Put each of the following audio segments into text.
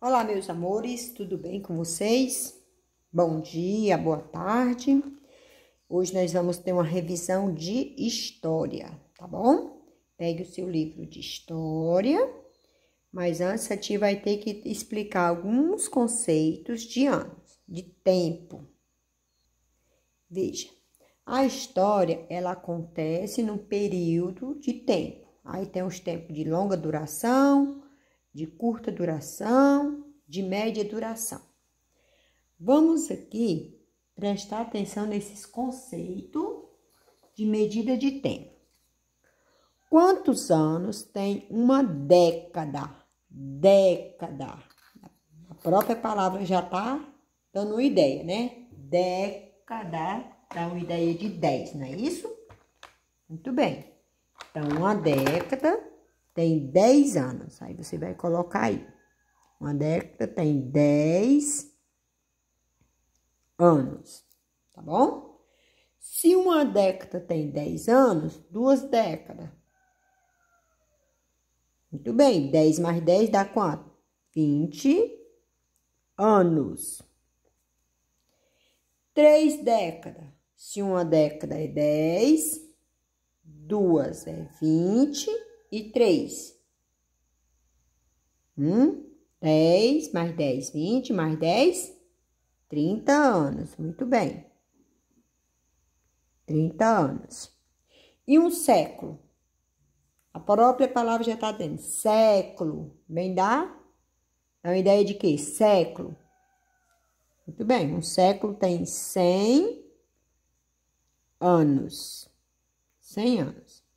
Olá, meus amores, tudo bem com vocês? Bom dia, boa tarde. Hoje nós vamos ter uma revisão de história, tá bom? Pegue o seu livro de história, mas antes a tia vai ter que explicar alguns conceitos de anos, de tempo. Veja, a história, ela acontece num período de tempo. Aí tem os tempos de longa duração, de curta duração, de média duração. Vamos aqui prestar atenção nesses conceitos de medida de tempo. Quantos anos tem uma década? Década. A própria palavra já está dando uma ideia, né? Década dá uma ideia de 10, não é isso? Muito bem. Então, uma década tem 10 anos. Aí você vai colocar aí. Uma década tem 10 anos, tá bom? Se uma década tem 10 anos, 2 décadas. Muito bem, 10 mais 10 dá quanto? 20 anos. 3 décadas. Se uma década é 10, 2 é 20 e 3. 10 mais 10, 20 mais 10, 30 anos. Muito bem. 30 anos. E um século? A própria palavra já está dizendo. Século. Bem dá uma ideia de quê? Século. Muito bem. Um século tem 100 anos. 100 anos.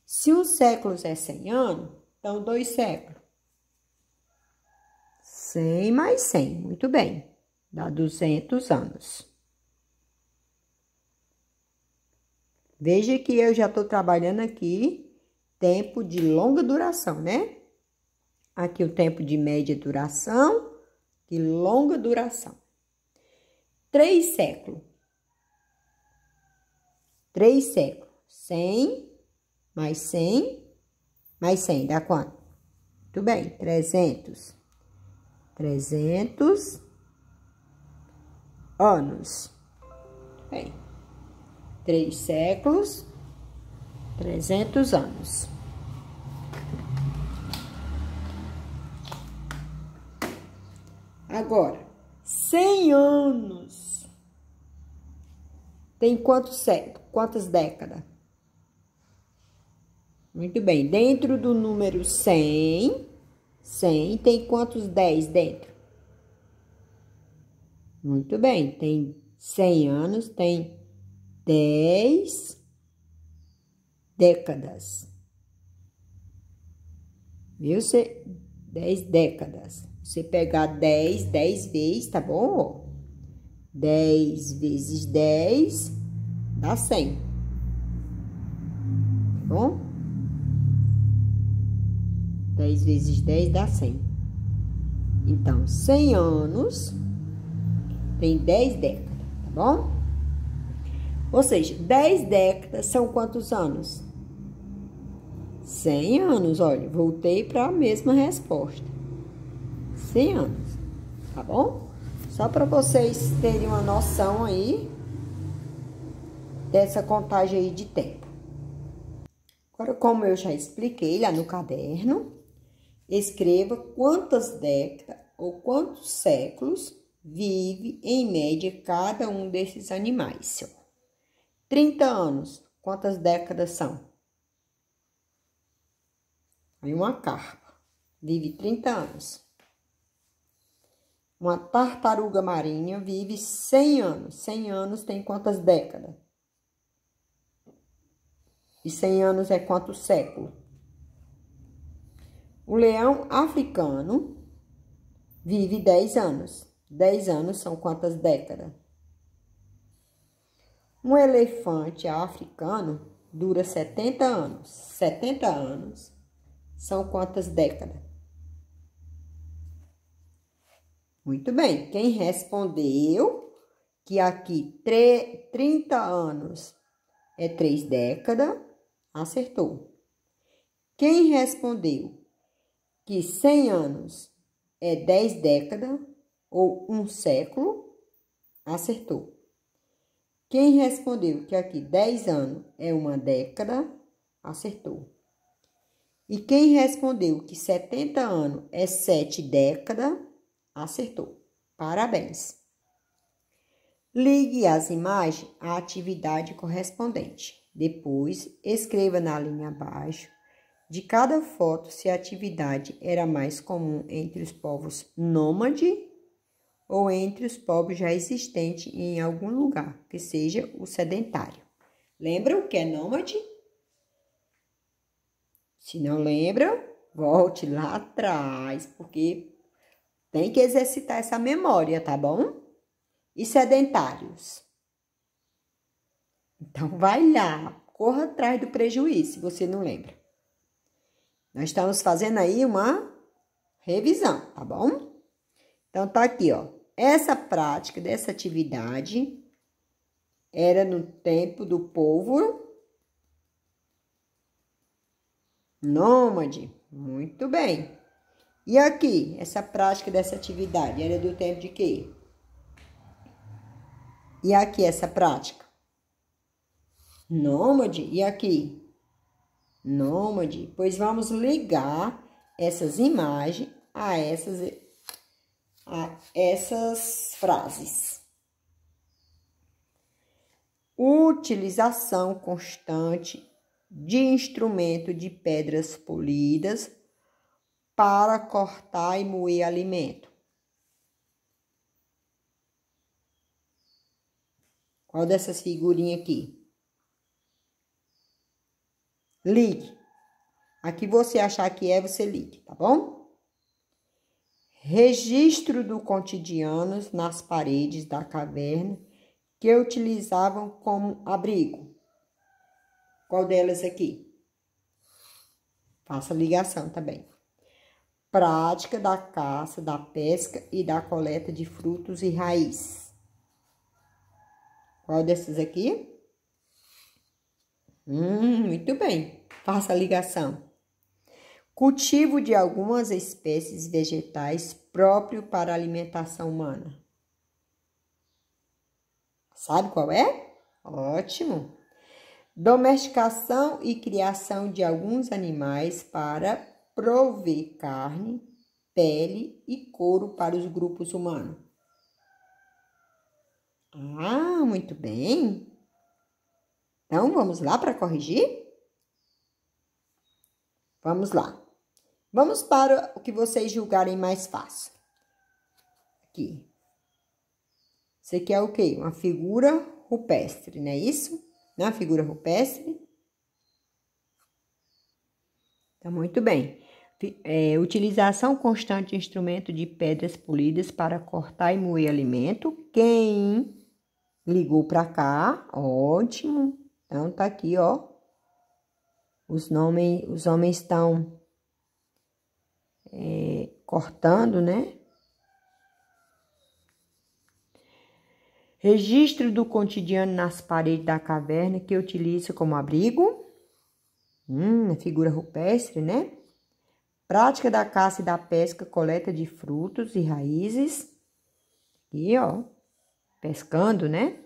Se um século é 100 anos, então 2 séculos. 100 mais 100. Muito bem. Dá 200 anos. Veja que eu já estou trabalhando aqui tempo de longa duração, né? Aqui o tempo de média duração e longa duração. 3 séculos. 3 séculos. 100 mais 100 mais 100 dá quanto? Muito bem, 300. 300 anos. Bem, 3 séculos, 300 anos. Agora, 100 anos tem quantos séculos? Quantas décadas? Muito bem, dentro do número 100 tem quantos 10 dentro? Muito bem, tem 100 anos, tem 10 décadas. Viu? 10 décadas. Você pegar 10 vezes, tá bom? 10 vezes 10 dá 100. Tá bom? 10 vezes 10 dá 100. Então, 100 anos tem 10 décadas, tá bom? Ou seja, 10 décadas são quantos anos? 100 anos, olha, voltei para a mesma resposta. 100 anos, tá bom? Só para vocês terem uma noção aí dessa contagem aí de tempo. Agora, como eu já expliquei lá no caderno, escreva quantas décadas ou quantos séculos vive, em média, cada um desses animais. 30 anos, quantas décadas são? Aí uma carpa vive 30 anos. Uma tartaruga marinha vive 100 anos. 100 anos tem quantas décadas? E 100 anos é quantos séculos? O leão africano vive 10 anos. 10 anos são quantas décadas? Um elefante africano dura 70 anos. 70 anos são quantas décadas? Muito bem. Quem respondeu que aqui 30 anos é 3 décadas, acertou. Quem respondeu que 100 anos é 10 décadas ou um século? Acertou. Quem respondeu que aqui 10 anos é uma década? Acertou. E quem respondeu que 70 anos é 7 décadas? Acertou. Parabéns. Ligue as imagens à atividade correspondente. Depois, escreva na linha abaixo de cada foto se a atividade era mais comum entre os povos nômades ou entre os povos já existentes em algum lugar, que seja o sedentário. Lembram o que é nômade? Se não lembram, volte lá atrás, porque tem que exercitar essa memória, tá bom? E sedentários? Então, vai lá, corra atrás do prejuízo, se você não lembra. Nós estamos fazendo aí uma revisão, tá bom? Então, tá aqui, ó. Essa prática dessa atividade era no tempo do povo nômade. Muito bem. E aqui, essa prática dessa atividade era do tempo de quê? E aqui, essa prática? Nômade. E aqui? Nômade. Pois vamos ligar essas imagens a essas frases. Utilização constante de instrumento de pedras polidas para cortar e moer alimento. Qual dessas figurinhas aqui? Ligue. Aqui você achar que é, você ligue, tá bom? Registro do cotidiano nas paredes da caverna que utilizavam como abrigo. Qual delas aqui? Faça ligação também. Prática da caça, da pesca e da coleta de frutos e raízes. Qual dessas aqui? Muito bem. Faça a ligação. Cultivo de algumas espécies vegetais próprio para a alimentação humana. Sabe qual é? Ótimo. Domesticação e criação de alguns animais para prover carne, pele e couro para os grupos humanos. Ah, muito bem. Então, vamos lá para corrigir? Vamos lá. Vamos para o que vocês julgarem mais fácil. Aqui. Isso aqui é o quê? Uma figura rupestre, não é isso? Não é uma figura rupestre? Tá muito bem. Utilização constante de instrumento de pedras polidas para cortar e moer alimento. Quem ligou para cá? Ótimo. Então, tá aqui, ó. Os homens estão cortando, né? Registro do cotidiano nas paredes da caverna que utiliza como abrigo. Figura rupestre, né? Prática da caça e da pesca, coleta de frutos e raízes. Aqui, ó. Pescando, né?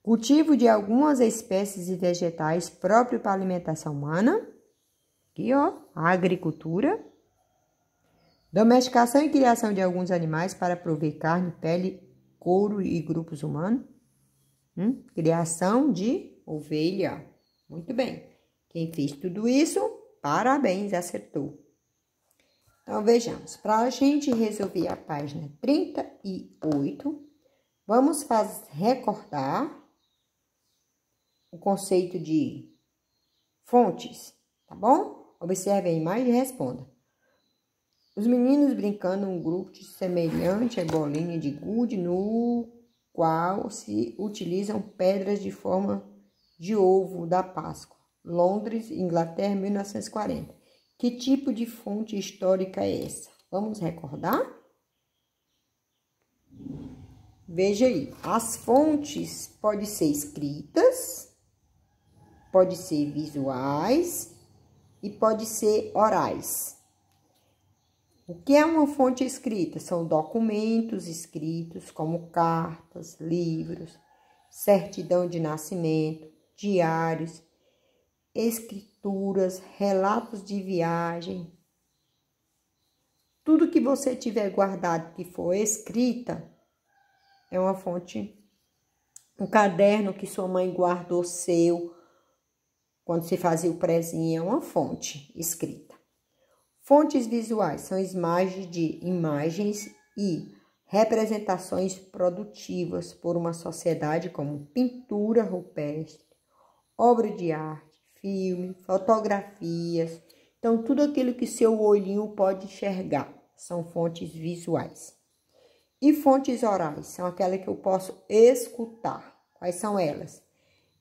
Cultivo de algumas espécies de vegetais próprio para a alimentação humana. Aqui, ó. A agricultura. Domesticação e criação de alguns animais para prover carne, pele, couro e grupos humanos. Criação de ovelha. Muito bem. Quem fez tudo isso, parabéns, acertou. Então, vejamos. Para a gente resolver a página 38, vamos recordar o conceito de fontes, tá bom? Observe a imagem e responda. Os meninos brincando em um grupo semelhante a bolinha de gude, no qual se utilizam pedras de forma de ovo da Páscoa. Londres, Inglaterra, 1940. Que tipo de fonte histórica é essa? Vamos recordar? Veja aí. As fontes podem ser escritas, pode ser visuais e pode ser orais. O que é uma fonte escrita? São documentos escritos, como cartas, livros, certidão de nascimento, diários, escrituras, relatos de viagem. Tudo que você tiver guardado que for escrita é uma fonte. Um caderno que sua mãe guardou seu quando você fazia o prezinho é uma fonte escrita. Fontes visuais são imagens e representações produtivas por uma sociedade como pintura rupestre, obra de arte, filme, fotografias. Então, tudo aquilo que seu olhinho pode enxergar são fontes visuais. E fontes orais são aquelas que eu posso escutar. Quais são elas?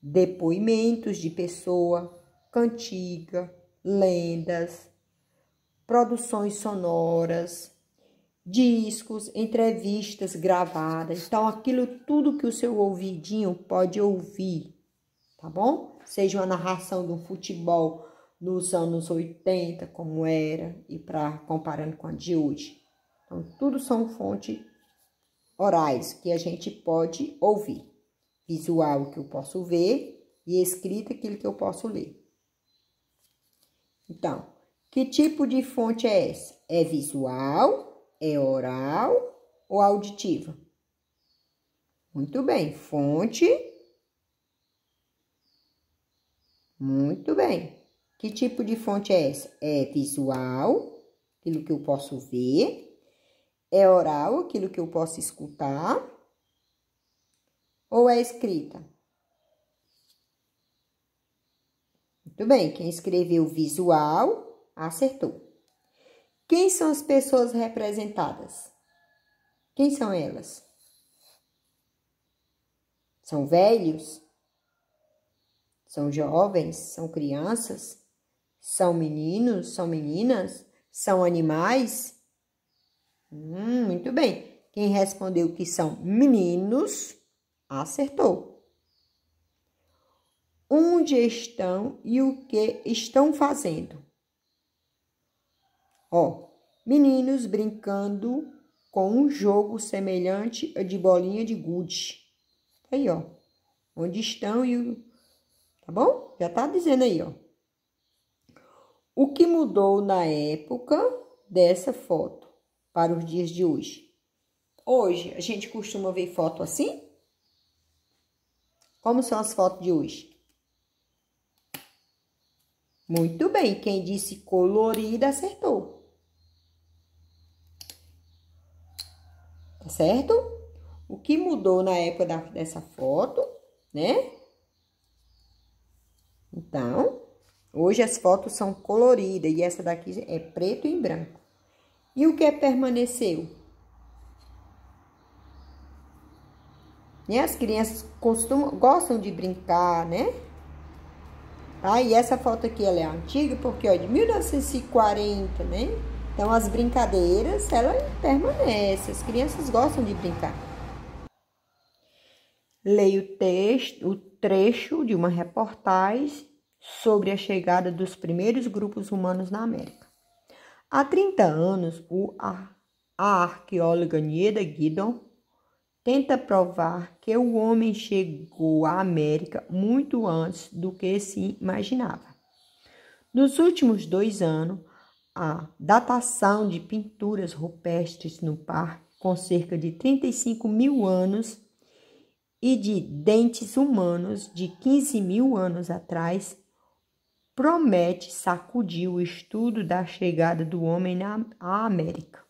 Depoimentos de pessoa, cantiga, lendas, produções sonoras, discos, entrevistas gravadas. Então, aquilo tudo que o seu ouvidinho pode ouvir, tá bom? Seja uma narração de um futebol nos anos 80, como era, e comparando com a de hoje. Então, tudo são fontes orais que a gente pode ouvir. Visual, que eu posso ver, e escrita, aquilo que eu posso ler. Então, que tipo de fonte é essa? É visual, é oral ou auditiva? Muito bem, fonte. Muito bem. Que tipo de fonte é essa? É visual, aquilo que eu posso ver. É oral, aquilo que eu posso escutar. Ou é escrita? Muito bem, quem escreveu visual acertou. Quem são as pessoas representadas? Quem são elas? São velhos? São jovens? São crianças? São meninos? São meninas? São animais? Muito bem. Quem respondeu que são meninos, acertou. Onde estão e o que estão fazendo? Ó, meninos brincando com um jogo semelhante a de bolinha de gude. Aí, ó. Onde estão e o... Tá bom? Já tá dizendo aí, ó. O que mudou na época dessa foto para os dias de hoje? Hoje, a gente costuma ver foto assim? Como são as fotos de hoje? Muito bem, quem disse colorida acertou. Tá certo? O que mudou na época dessa foto, né? Então, hoje as fotos são coloridas e essa daqui é preto e branco. E o que permaneceu? Né? As crianças gostam de brincar, né? Tá? E essa foto aqui, ela é antiga porque, ó, de 1940, né? Então, as brincadeiras, ela permanece. As crianças gostam de brincar. Leia o trecho de uma reportagem sobre a chegada dos primeiros grupos humanos na América. Há 30 anos, a arqueóloga Nieda Guidon tenta provar que o homem chegou à América muito antes do que se imaginava. Nos últimos 2 anos, a datação de pinturas rupestres no parque, com cerca de 35 mil anos, e de dentes humanos de 15 mil anos atrás, promete sacudir o estudo da chegada do homem à América.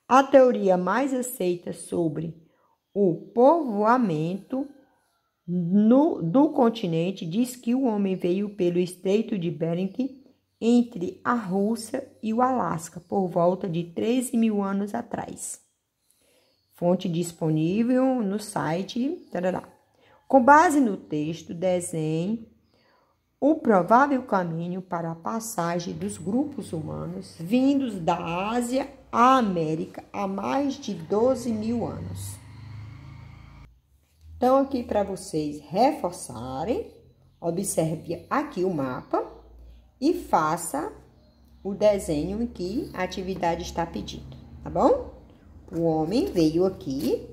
A teoria mais aceita sobre o povoamento do continente diz que o homem veio pelo Estreito de Bering entre a Rússia e o Alasca por volta de 13 mil anos atrás. Fonte disponível no site. Tarará. Com base no texto, desenhe o provável caminho para a passagem dos grupos humanos vindos da Ásia à América há mais de 12 mil anos. Então, aqui para vocês reforçarem, observe aqui o mapa e faça o desenho em que a atividade está pedindo, tá bom? O homem veio aqui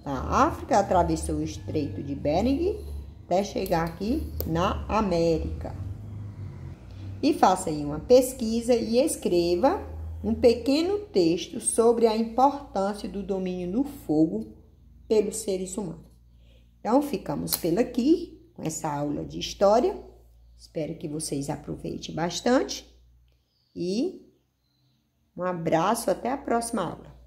na África, atravessou o Estreito de Bering até chegar aqui na América. E faça aí uma pesquisa e escreva um pequeno texto sobre a importância do domínio do fogo pelos seres humanos. Então, ficamos por aqui com essa aula de história. Espero que vocês aproveitem bastante. E um abraço, até a próxima aula.